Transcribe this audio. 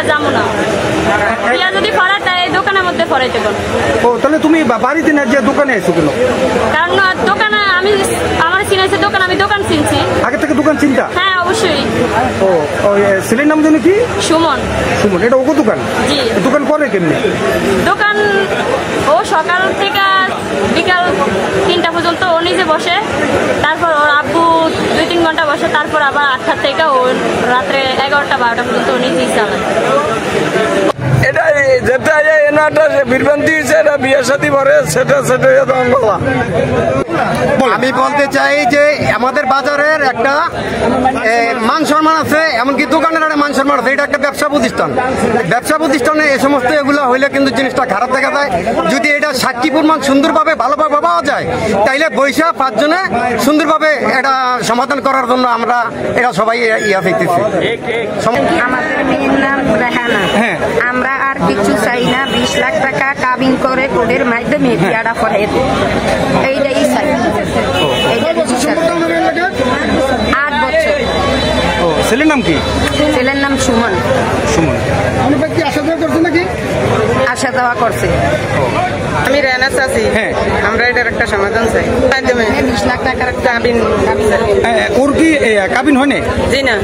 বিয়া যাবো না, বিয়া যদি ফরাই তাই এই দোকানের মধ্যে ফরাইতে পারো। ও তাহলে তুমি বাড়িতে না যে দোকানে আইছো কেন? কারণ দোকানে আমি আমার চিনাইছে দোকান, আমি দোকান চিনছি। আগে থেকে দোকান চিন্তা? হ্যাঁ অবশ্যই। ও ছেলের নাম জানো কি? সুমন। সুমন, এটা ওগো দোকান? জি। দোকান করে কেমনি? দোকান ও সকাল থেকে বিকাল 3টা পর্যন্ত ও নিজে বসে, তারপর ওর আব্বু 2-3 ঘন্টা বসে, তারপর আবার 8টা থেকে ও রাত্রে 11টা-12টা পর্যন্ত ও নিজেই চালায়। এটা যেটা এনাটা বিভ্রান্তি হয়েছে, এটা বিয়ে সাথী করে সেটা বলা। আমি বলতে চাই যে আমাদের বাজারের একটা মান সম্মান আছে, এমনকি দোকানের একটা মান সম্মান আছে। এটা একটা ব্যবসা প্রতিষ্ঠান, ব্যবসা প্রতিষ্ঠানে এই সমস্ত এগুলো হইলে কিন্তু জিনিসটা খারাপ দেখা যায়। যদি এটা সাক্ষীপুর মান সুন্দরভাবে ভালোভাবে পাওয়া যায়, তাইলে বৈশা 5 জনে সুন্দরভাবে এটা সমাধান করার জন্য আমরা এটা সবাই ইয়া দেখতেছি। আমাদের মেয়ের নাম রেহানা। আমরা আর কিছু চাই না, 20 লাখ টাকা কাবিন করে কোডের মাধ্যমে বিয়াটা করে এইটাই চাই। এইটা কিছু 8 বছর। ছেলের নাম কি? ছেলের নাম সুমন। সুমন। আসা যাওয়া করছে। আমি রেহানা চাচি। আমরা এটার একটা সমাধান চাই। 20 লাখ টাকার কাবিন। ওর কি কাবিন হয় না? জি না।